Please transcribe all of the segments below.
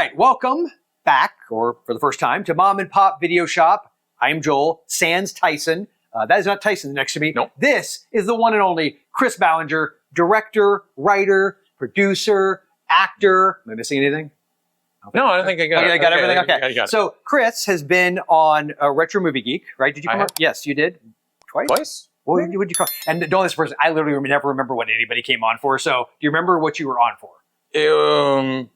right, welcome back, or for the first time, to Mom and Pop Video Shop. I am Joel, sans Tyson. That is not Tyson next to me. Nope. This is the one and only Chris Ballinger, director, writer, producer, actor. Am I missing anything? No, I don't think I got it. I got everything? Okay. I got it. So Chris has been on Retro Movie Geek, right? Did you come up? Yes, you did. Twice? Twice? What would you call? And don't this person, I literally never remember what anybody came on for. So do you remember what you were on for?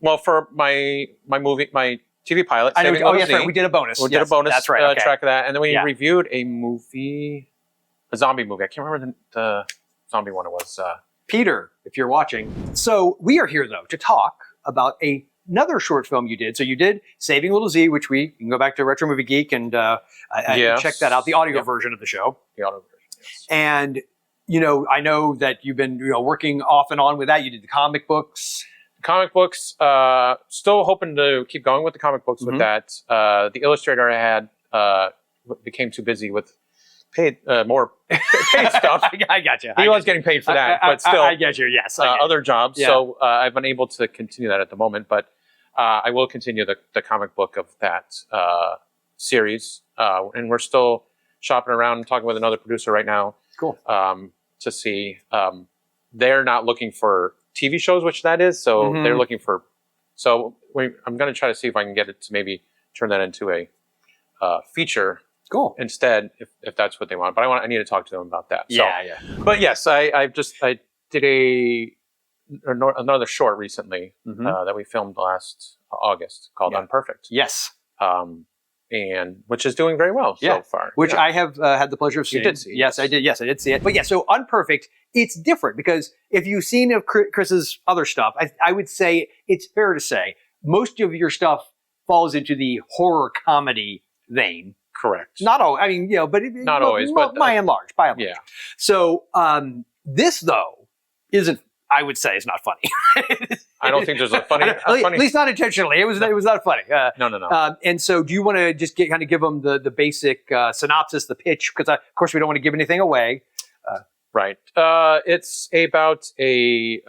Well, for my movie, my TV pilot. I know. Oh, yes, right. We did a bonus. We did a bonus. That's right. Okay. Track of that, and then we reviewed a movie, a zombie movie. I can't remember the zombie one it was. Peter, if you're watching. So we are here though to talk about another short film you did. So you did Saving Little Z, which you can go back to Retro Movie Geek and check that out. The audio version of the show. The audio version. Yes. And I know that you've been working off and on with that. You did the comic books. Comic books, still hoping to keep going with the comic books with that. The illustrator I had became too busy with paid stuff. I got you. He was getting paid for that, but still. I get you, yes. Other jobs. Yeah. So I've been able to continue that at the moment, but I will continue the comic book of that series. And we're still shopping around and talking with another producer right now. Cool. To see. They're not looking for TV shows, which that is. So they're looking for. So I'm going to try to see if I can get it to maybe turn that into a feature. Cool. Instead, if that's what they want, but I need to talk to them about that. Yeah. But yes, I did another short recently that we filmed last August called Unperfect. Yes. And which is doing very well so far. Which I have had the pleasure of seeing. You did see it. Yes, I did. Yes, I did see it. But yeah, so Unperfect, it's different because if you've seen Chris's other stuff, I would say it's fair to say most of your stuff falls into the horror comedy vein. Correct. Not all. I mean, but not always, but by and large. Yeah. So this though isn't. I would say it's not funny. I don't think there's a funny. At least not intentionally. It was not funny. No. And so, do you want to just kind of give them the basic synopsis, the pitch? Because of course we don't want to give anything away. Right. It's about a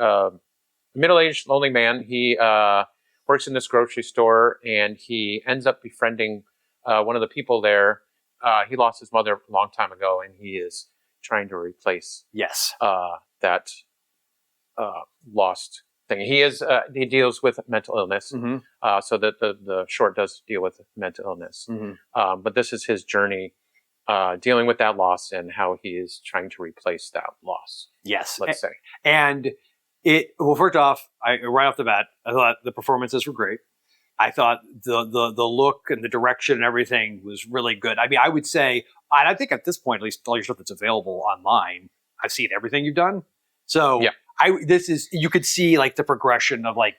middle-aged lonely man. He works in this grocery store, and he ends up befriending one of the people there. He lost his mother a long time ago, and he is trying to replace that lost thing. He deals with mental illness, so that the short does deal with mental illness. But this is his journey dealing with that loss and how he is trying to replace that loss. Yes, let's say. And first off, right off the bat, I thought the performances were great. I thought the look and the direction and everything was really good. I mean, I would say, and I think at this point, at least all your stuff that's available online, I've seen everything you've done. So you could see like the progression of like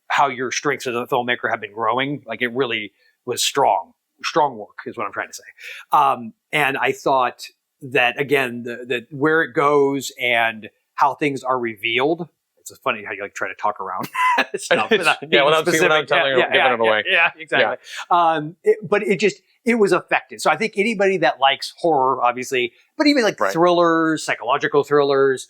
how your strengths as a filmmaker have been growing. Like it really was strong work is what I'm trying to say. And I thought that again, that where it goes and how things are revealed. It's funny how you like try to talk around stuff. Without telling you, giving it away. Yeah, exactly. Yeah. But it was effective. So I think anybody that likes horror, obviously, but even like thrillers, psychological thrillers,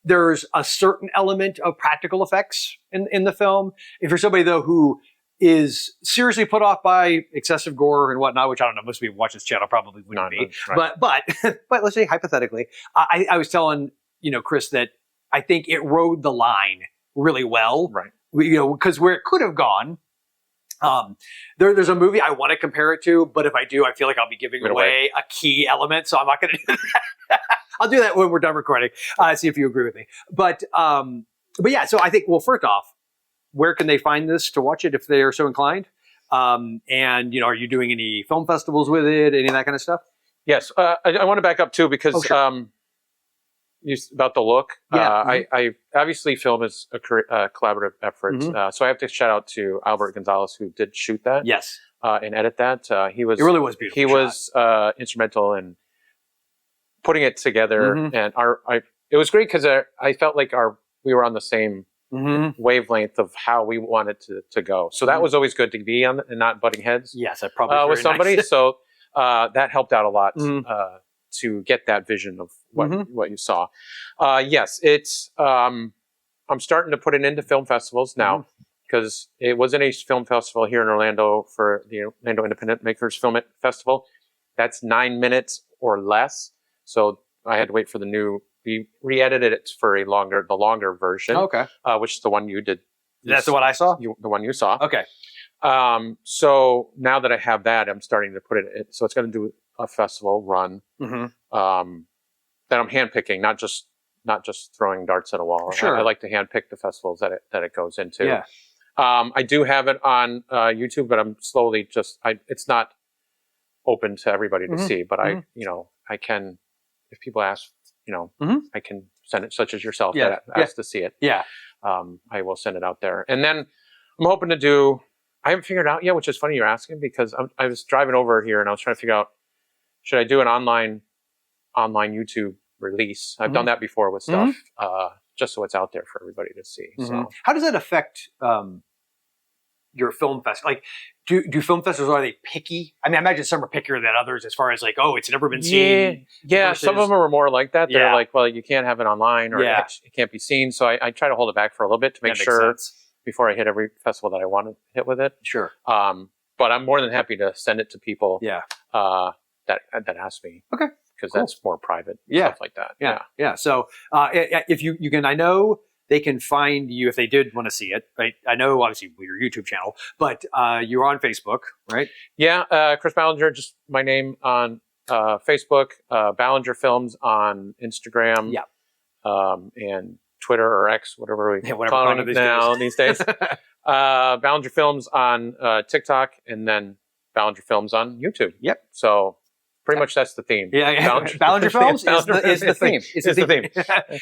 there's a certain element of practical effects in the film. If you're somebody though who is seriously put off by excessive gore and whatnot, which I don't know, most people who watch this channel probably wouldn't be. Right. But let's say hypothetically, I was telling Chris that I think it rode the line really well. Right. Because where it could have gone. There's a movie I want to compare it to, but if I do, I feel like I'll be giving away a key element, so I'm not going to do that. I'll do that when we're done recording. See if you agree with me. But yeah, so I think, well, first off, where can they find this to watch it if they are so inclined? And are you doing any film festivals with it, any of that kind of stuff? Yes, I want to back up too because about the look. I obviously film is a collaborative effort, so I have to shout out to Albert Gonzalez who did shoot that. Yes, and edit that. It really was beautiful. He was instrumental in putting it together, and it was great because I felt like we were on the same wavelength of how we wanted to go. So that was always good to be on and not butting heads. Yes, I probably with somebody. Nice. So that helped out a lot. To get that vision of what you saw. Yes, it's I'm starting to put it into film festivals now, because it was in a film festival here in Orlando for the Orlando Independent Makers Film Festival. That's 9 minutes or less. So I had to wait for we re-edited it for the longer version. Okay. Which is the one you did. That's the one I saw? The one you saw. Okay. So now that I have that, I'm starting to put it, so it's going to do a festival run, that I'm handpicking, not just throwing darts at a wall. Sure. I like to handpick the festivals that it goes into. Yeah. I do have it on YouTube, but I'm slowly it's not open to everybody to see, but I can, if people ask, I can send it, such as yourself that ask to see it. Yeah. I will send it out there. And then I'm hoping to do, I haven't figured out yet, which is funny you're asking, because I was driving over here and I was trying to figure out, should I do an online YouTube release? I've done that before with stuff, just so it's out there for everybody to see. So how does that affect your film festival? Like, do film festivals, are they picky? I mean, I imagine some are pickier than others as far as like, oh, it's never been seen. Yeah, versus... some of them are more like that. They're like, well, you can't have it online, or it can't be seen. So I try to hold it back for a little bit to make sure before I hit every festival that I want to hit with it. Sure. But I'm more than happy to send it to people that ask me. Okay. Because that's more private, stuff like that. Yeah. So if you can, I know they can find you if they did want to see it, right? I know, obviously, your YouTube channel, but you're on Facebook, right? Yeah, Chris Ballinger, just my name on Facebook, Ballinger Films on Instagram, and Twitter or X, whatever we're calling it now these days. Ballinger Films on TikTok, and then Ballinger Films on YouTube. Yep. So pretty much that's the theme. Yeah. Ballinger Films is the theme. It's the theme.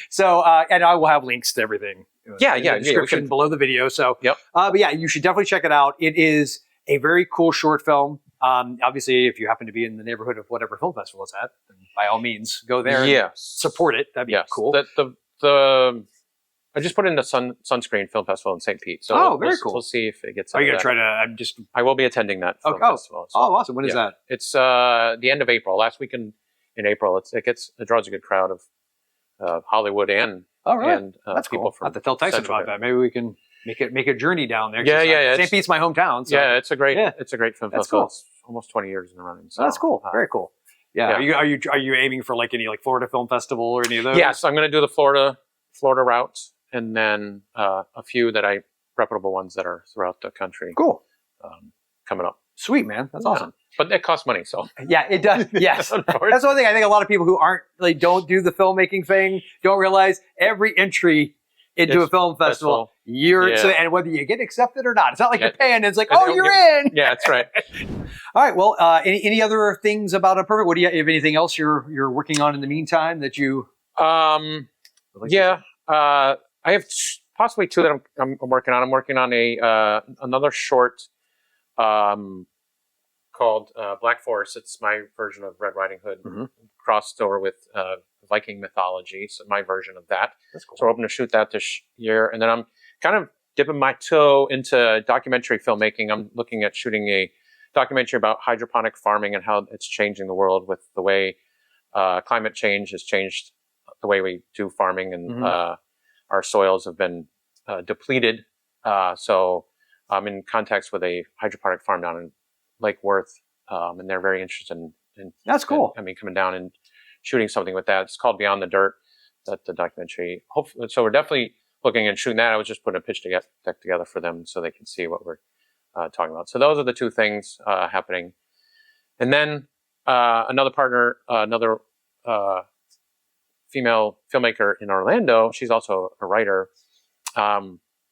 So, and I will have links to everything. In the description below the video. So, but yeah, you should definitely check it out. It is a very cool short film. Obviously, if you happen to be in the neighborhood of whatever film festival it's at, then by all means, go there and support it. That'd be cool. I just put in the Sunscreen Film Festival in St. Pete. So very cool. We'll see if it gets. Are you going to try to? I will be attending that film festival. So, awesome! When is that? It's the end of April. Last week in April. It draws a good crowd of Hollywood and that's people cool. from. I have to tell Tyson about that. Maybe we can make a journey down there. Yeah. St. Pete's my hometown. So. Yeah, it's a great film festival. Cool. It's almost 20 years in the running. So that's cool. Very cool. Yeah. Are you aiming for like any like Florida Film Festival or any of those? Yes, I'm going to do the Florida route. And then a few reputable ones that are throughout the country. Cool. Coming up. Sweet, man. That's awesome. But it costs money, so. Yeah, it does. Yes. That's one thing I think a lot of people who don't do the filmmaking thing don't realize every entry into a film festival, and whether you get accepted or not. It's not like you're paying and it's like, oh, you're in. Yeah, that's right. All right. Well, any other things about Unperfect? What do you have anything else you're working on in the meantime that you I have possibly two that I'm working on. I'm working on another short called Black Forest. It's my version of Red Riding Hood, crossed over with Viking mythology. So my version of that. That's cool. So we're hoping to shoot that this year. And then I'm kind of dipping my toe into documentary filmmaking. I'm looking at shooting a documentary about hydroponic farming and how it's changing the world with the way climate change has changed the way we do farming, and our soils have been depleted. So I'm in contact with a hydroponic farm down in Lake Worth, and they're very interested in that's cool. Coming down and shooting something with that. It's called Beyond the Dirt, that the documentary. Hopefully, so we're definitely looking and shooting that. I was just putting a pitch deck together for them so they can see what we're talking about. So those are the two things happening. And then another partner, another female filmmaker in Orlando. She's also a writer.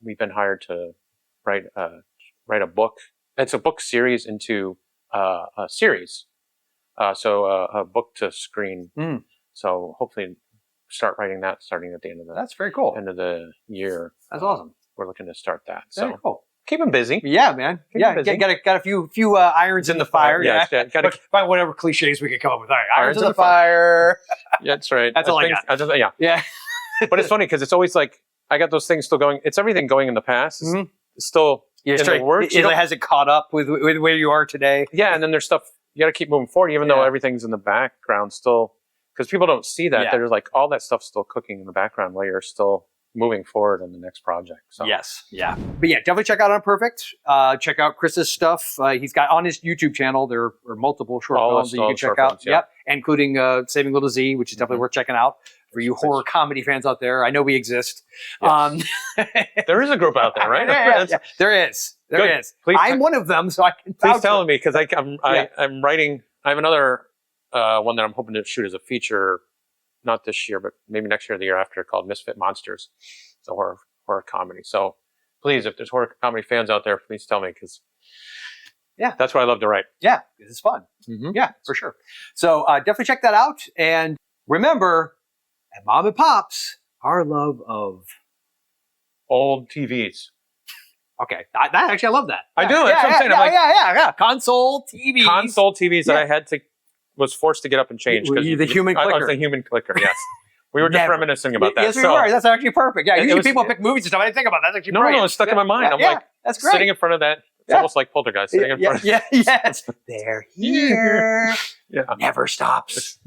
We've been hired to write a book. It's a book series into a series. So a book to screen. So hopefully start writing that starting at the end of That's very cool. End of the year. That's awesome. We're looking to start that. Very cool. Keep them busy. Yeah, man. Got a few irons in the fire. Yeah, got to find whatever cliches we can come up with. All right, irons in the fire. Yeah, that's right. That's all I got. Yeah. But it's funny because it's always like I got those things still going. It's everything going in the past. It's still in the works. It hasn't caught up with where you are today. Yeah, and then there's stuff you got to keep moving forward, even though everything's in the background still, because people don't see that. There's like all that stuff still cooking in the background while you're still moving forward in the next project. So. Yes, yeah. But yeah, definitely check out Unperfect. Check out Chris's stuff. He's got on his YouTube channel, there are multiple short films that you can check out. Yep, including Saving Little Z, which is definitely worth checking out for you horror comedy fans out there. I know we exist. Yes. There is a group out there, right? Yeah, there is. There is. Please I'm one of them, so I can please tell me, because I'm writing. I have another one that I'm hoping to shoot as a feature, not this year, but maybe next year or the year after, called Misfit Monsters. It's a horror comedy. So please, if there's horror comedy fans out there, please tell me, because that's what I love to write. Yeah, it's fun. Yeah, for sure. So definitely check that out. And remember, at Mom and Pop's, our love of old TVs. Okay, actually, I love that. I do. That's what I'm saying. Yeah. Console TVs. That I was forced to get up and change. The human clicker. I was the human clicker, yes. We were just reminiscing about that. Yes, we were. That's actually perfect. Yeah, usually people pick movies and stuff. I didn't think about that. That's actually brilliant. No, it's stuck in my mind. I'm like, that's great. Sitting in front of that. It's almost like Poltergeist. Sitting in front of yes. They're here. Yeah. Never stops.